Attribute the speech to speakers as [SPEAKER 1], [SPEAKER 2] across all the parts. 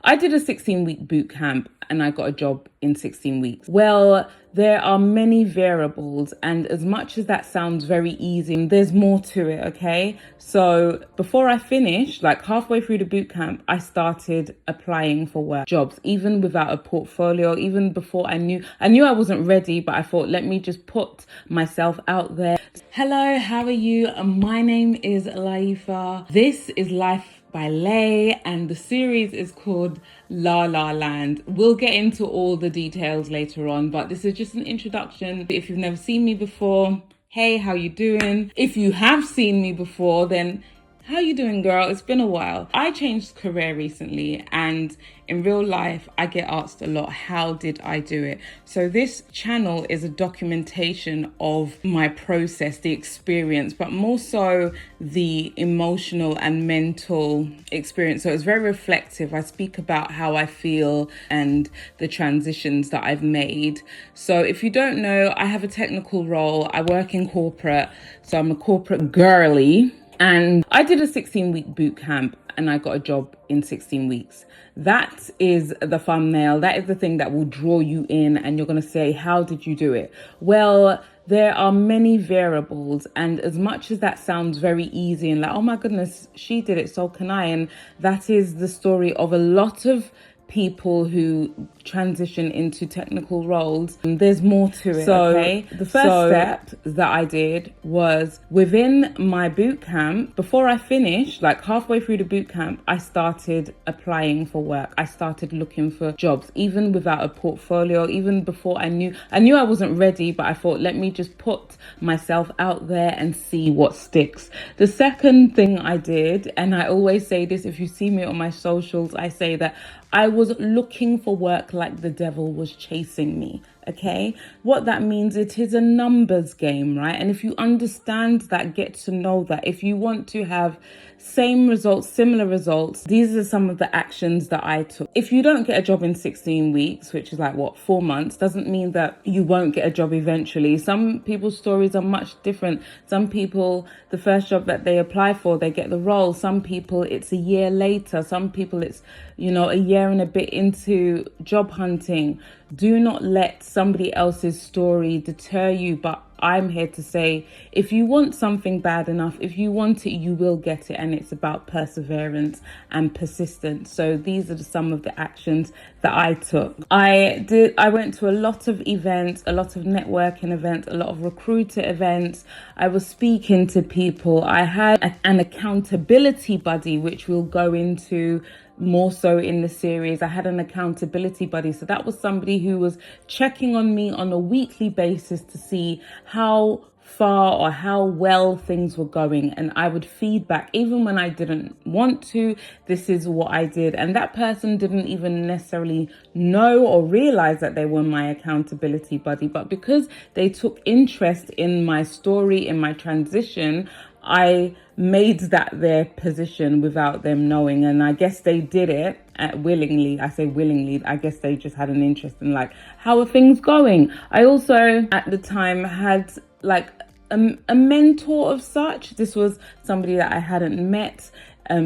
[SPEAKER 1] I did a 16-week boot camp and I got a job in 16 weeks. Well, there are many variables, and as much as that sounds very easy, there's more to it, okay? So before I finished, like halfway through the boot camp, I started applying for work jobs, even without a portfolio, even before I knew I wasn't ready, but I thought, let me just put myself out there. Hello, how are you? My name is LahLah. This is Life by Lay, and the series is called LahLah Land. We'll get into all the details later on, but this is just an introduction. If you've never seen me before, hey, how you doing? If you have seen me before, then how you doing, girl? It's been a while. I changed career recently, and in real life, I get asked a lot, how did I do it? So this channel is a documentation of my process, the experience, but more so the emotional and mental experience. So it's very reflective. I speak about how I feel and the transitions that I've made. So if you don't know, I have a technical role. I work in corporate, so I'm a corporate girly. And I did a 16-week boot camp and I got a job in 16 weeks. That is the thumbnail. That is the thing that will draw you in, and you're going to say, how did you do it? Well, there are many variables, and as much as that sounds very easy and like, oh my goodness, she did it, so can I? And that is the story of a lot of people who transition into technical roles. There's more to it, okay? The first step that I did was within my boot camp, before I finished, like halfway through the boot camp, I started applying for work. I started looking for jobs, even without a portfolio, even before I knew I wasn't ready, but I thought, let me just put myself out there and see what sticks. The second thing I did, and I always say this, if you see me on my socials, I say that I was looking for work like the devil was chasing me, okay? What that means, it is a numbers game, right? And if you understand that, get to know that. If you want to have same results, similar results, these are some of the actions that I took. If you don't get a job in 16 weeks, which is like, 4 months, doesn't mean that you won't get a job eventually. Some people's stories are much different. Some people, the first job that they apply for, they get the role. Some people, it's a year later. Some people, it's, a year and a bit into job hunting. Do not let somebody else's story deter you, but I'm here to say, if you want something bad enough, if you want it, you will get it. And it's about perseverance and persistence. So these are some of the actions that I took. I went to a lot of events, a lot of networking events, a lot of recruiter events. I was speaking to people. I had an accountability buddy, which we'll go into more so in the series. I had an accountability buddy. So that was somebody who was checking on me on a weekly basis to see how far or how well things were going, and I would feedback even when I didn't want to. This is what I did, and that person didn't even necessarily know or realize that they were my accountability buddy, but because they took interest in my story, in my transition, I made that their position without them knowing. And I guess they did it willingly. I say willingly, I guess they just had an interest in like, how are things going? I also at the time had like a mentor of such. This was somebody that I hadn't met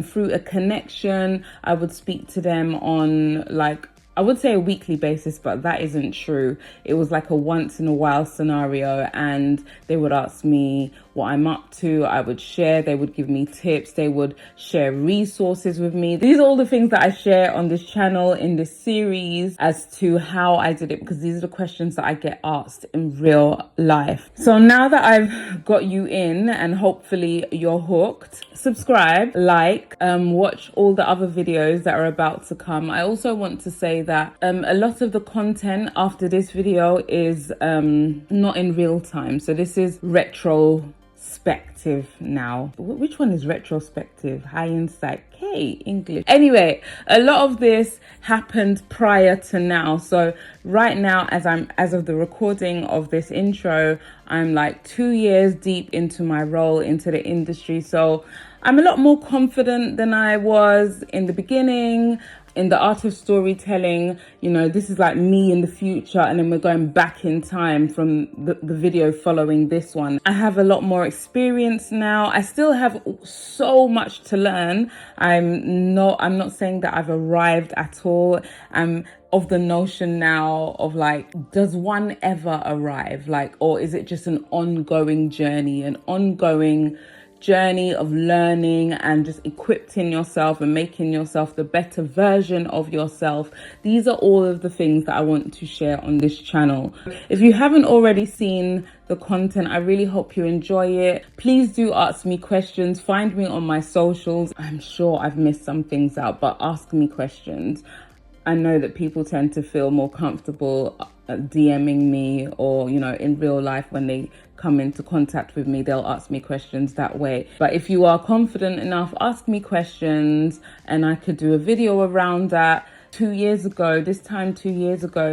[SPEAKER 1] through a connection. I would speak to them on like, I would say a weekly basis, but that isn't true. It was like a once in a while scenario, and they would ask me what I'm up to. I would share, they would give me tips, they would share resources with me. These are all the things that I share on this channel in this series as to how I did it, because these are the questions that I get asked in real life. So now that I've got you in and hopefully you're hooked, subscribe, like, watch all the other videos that are about to come. I also want to say that a lot of the content after this video is not in real time. So this is retrospective now. Which one is retrospective? Hindsight. Hey, English. Anyway, a lot of this happened prior to now. So right now, as of the recording of this intro, I'm like 2 years deep into my role into the industry. So I'm a lot more confident than I was in the beginning. In the art of storytelling, you know, this is like me in the future, and then we're going back in time from the video following this one. I have a lot more experience now. I still have so much to learn. I'm not saying that I've arrived at all. I'm of the notion now of like, does one ever arrive? Like, or is it just an ongoing journey, of learning and just equipping yourself and making yourself the better version of yourself? These are all of the things that I want to share on this channel. If you haven't already seen the content, I really hope you enjoy it. Please do ask me questions. Find me on my socials. I'm sure I've missed some things out, but ask me questions. I know that people tend to feel more comfortable DMing me, or, you know, in real life when they come into contact with me, they'll ask me questions that way. But if you are confident enough, ask me questions and I could do a video around that. 2 years ago,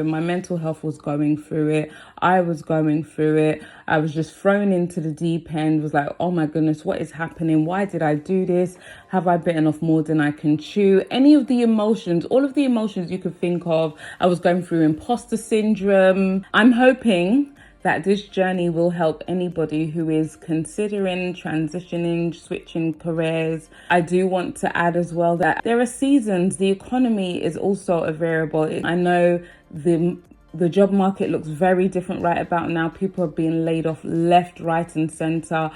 [SPEAKER 1] my mental health was going through it. I was going through it. I was just thrown into the deep end, was like, oh my goodness, what is happening? Why did I do this? Have I bitten off more than I can chew? Any of the emotions, all of the emotions you could think of. I was going through imposter syndrome. I'm hoping that this journey will help anybody who is considering transitioning, switching careers. I do want to add as well that there are seasons. The economy is also a variable. I know the job market looks very different right about now. People are being laid off left, right, and center.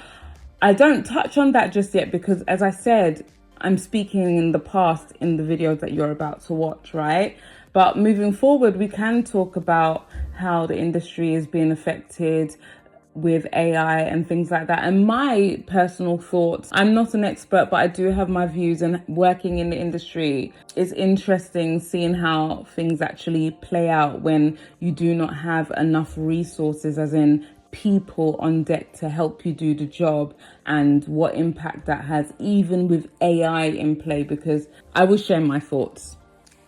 [SPEAKER 1] I don't touch on that just yet because, as I said, I'm speaking in the past in the videos that you're about to watch, right? But moving forward, we can talk about how the industry is being affected with AI and things like that. And my personal thoughts, I'm not an expert, but I do have my views, and working in the industry is interesting seeing how things actually play out when you do not have enough resources, as in people on deck to help you do the job, and what impact that has even with AI in play, because I will share my thoughts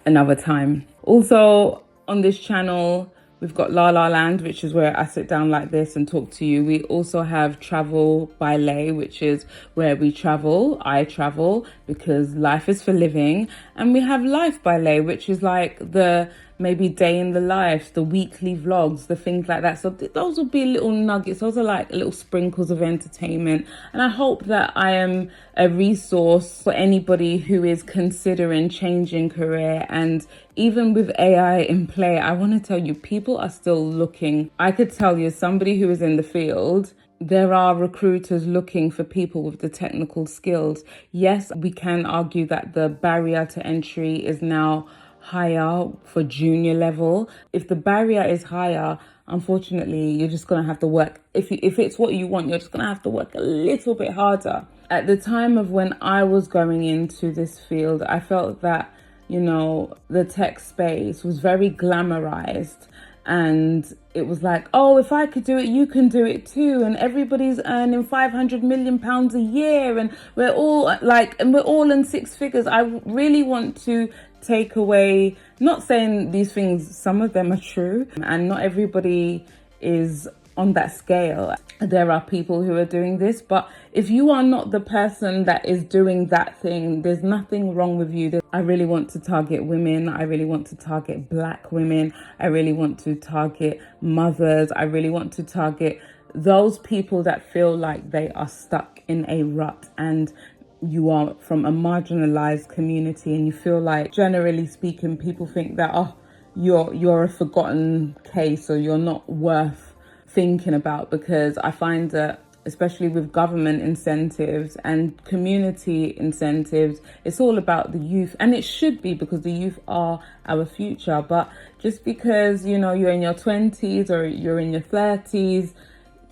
[SPEAKER 1] another time. Also on this channel, we've got LahLah Land, which is where I sit down like this and talk to you. We also have Travel by Lay, which is where I travel because life is for living. And we have Life by Lay, which is like the maybe day in the life, the weekly vlogs, the things like that. So those will be little nuggets. Those are like little sprinkles of entertainment. And I hope that I am a resource for anybody who is considering changing career. And even with AI in play, I want to tell you, people are still looking. I could tell you, somebody who is in the field, there are recruiters looking for people with the technical skills. Yes, we can argue that the barrier to entry is now higher for junior level. If the barrier is higher, unfortunately, you're just going to have to work. If it's what you want, you're just going to have to work a little bit harder. At the time of when I was going into this field, I felt that, you know, the tech space was very glamorized. And it was like, oh, if I could do it, you can do it too. And everybody's earning £500 million a year. And we're all in six figures. I really want to take away, not saying these things, some of them are true, and not everybody is on that scale. There are people who are doing this, but if you are not the person that is doing that thing, there's nothing wrong with you. I really want to target women. I really want to target Black women. I really want to target mothers. I really want to target those people that feel like they are stuck in a rut, and you are from a marginalized community and you feel like, generally speaking, people think that, oh, you're a forgotten case, or you're not worth thinking about. Because I find that, especially with government incentives and community incentives, it's all about the youth, and it should be, because the youth are our future. But just because, you know, you're in your 20s or you're in your 30s,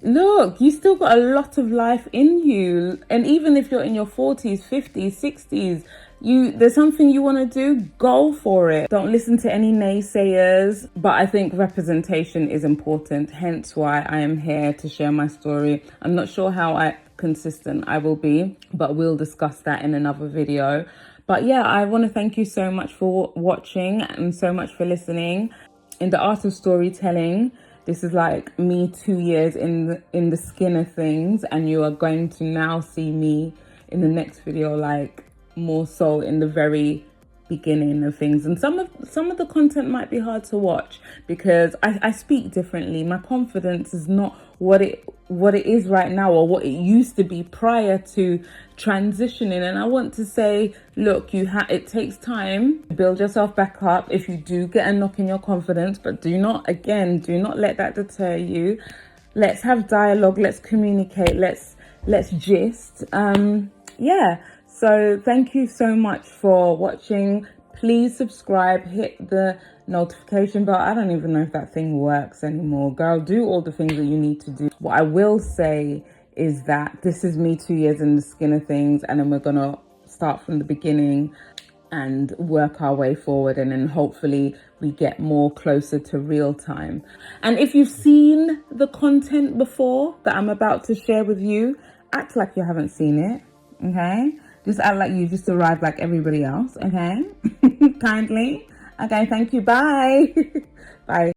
[SPEAKER 1] look, you still got a lot of life in you. And even if you're in your 40s, 50s, 60s, there's something you want to do, go for it. Don't listen to any naysayers. But I think representation is important, hence why I am here to share my story. I'm not sure how consistent I will be, but we'll discuss that in another video. But yeah, I want to thank you so much for watching and so much for listening. In the art of storytelling, this is like me 2 years in the skin of things, and you are going to now see me in the next video, like more so in the very beginning of things, and some of the content might be hard to watch because I speak differently. My confidence is not what it is right now, or what it used to be prior to transitioning. And I want to say, look, it takes time to build yourself back up if you do get a knock in your confidence, but do not let that deter you. Let's have dialogue, let's communicate, let's gist. Yeah. So thank you so much for watching. Please subscribe, hit the notification bell. I don't even know if that thing works anymore. Girl, do all the things that you need to do. What I will say is that this is me 2 years in the skin of things, and then we're going to start from the beginning and work our way forward, and then hopefully we get more closer to real time. And if you've seen the content before that I'm about to share with you, act like you haven't seen it, okay? Just act like you just arrived like everybody else, okay? Kindly. Okay, thank you. Bye. Bye.